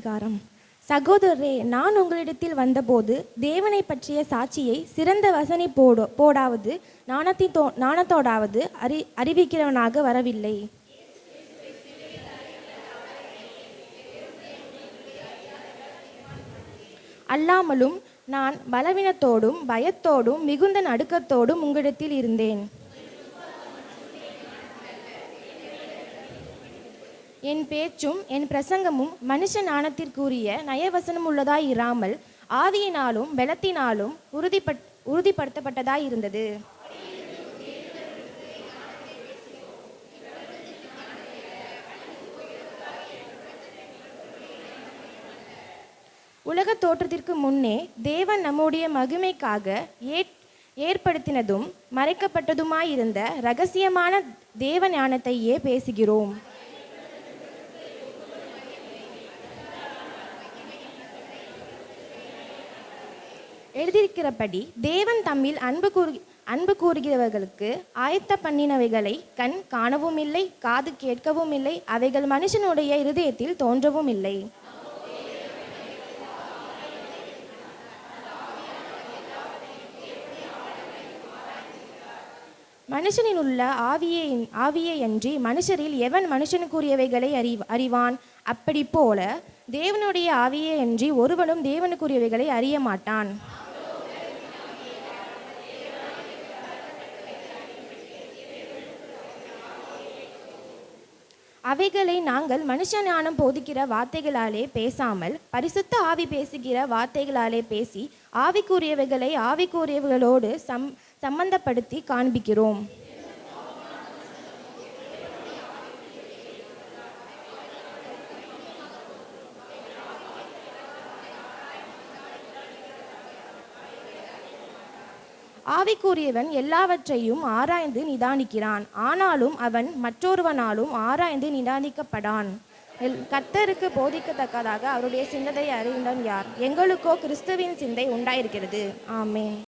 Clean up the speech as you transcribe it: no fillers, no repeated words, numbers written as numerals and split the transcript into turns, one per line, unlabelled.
அதிகாரம். சகோதரரே, நான் உங்களிடத்தில் வந்தபோது தேவனை பற்றிய சாட்சியை சிறந்த வசனை போடாவது நாணத்தோடாவது அறிவிக்கிறவனாக வரவில்லை. அல்லாமலும் நான் பலவீனத்தோடும் பயத்தோடும் மிகுந்த நடுக்கத்தோடும் உங்களிடத்தில் இருந்தேன். என் பேச்சும் என் பிரசங்கமும் மனுஷ ஞானத்திற்குரிய நயவசனம் உள்ளதாய் இராமல் ஆவியினாலும் பலத்தினாலும் உறுதிப்படுத்தப்பட்டதாய் இருந்தது. உலக தோற்றத்திற்கு முன்னே தேவன் நம்முடைய மகிமைக்காக ஏற்படுத்தினதும் மறைக்கப்பட்டதுமாயிருந்த இரகசியமான தேவ ஞானத்தையே பேசுகிறோம். எழுதியிருக்கிறபடி தேவன் தம்மில் அன்பு கூறுகிறவர்களுக்கு ஆயத்த பண்ணினவைகளை கண் காணவும் இல்லை, காது கேட்கவும் இல்லை, அவைகள் மனுஷனுடைய இருதயத்தில் தோன்றவும் இல்லை. மனுஷனில் உள்ள ஆவியே அன்றி மனுஷரில் எவன் மனுஷனுக்குரியவைகளை அறிவான்? அப்படி போல தேவனுடைய ஆவியே அன்றி ஒருவனும் தேவனுக்குரியவைகளை அறிய மாட்டான். அவைகளை நாங்கள் மனுஷ ஞானம் போதிக்கிற வார்த்தைகளாலே பேசாமல் பரிசுத்த ஆவி பேசுகிற வார்த்தைகளாலே பேசி ஆவிக்குரியவைகளை ஆவிக்குரியவைகளோடு சம்பந்தப்படுத்தி காண்பிக்கிறோம். ஆவிக்குரியவன் எல்லாவற்றையும் ஆராய்ந்து நிதானிக்கிறான், ஆனாலும் அவன் மற்றொருவனாலும் ஆராய்ந்து நிதானிக்கப்படான். கர்த்தருக்கு போதிக்கத்தக்கதாக அவருடைய சிந்தையை அறிந்தவன் யார்? எங்களுக்கோ கிறிஸ்துவின் சிந்தை உண்டாயிருக்கிறது. ஆமென்.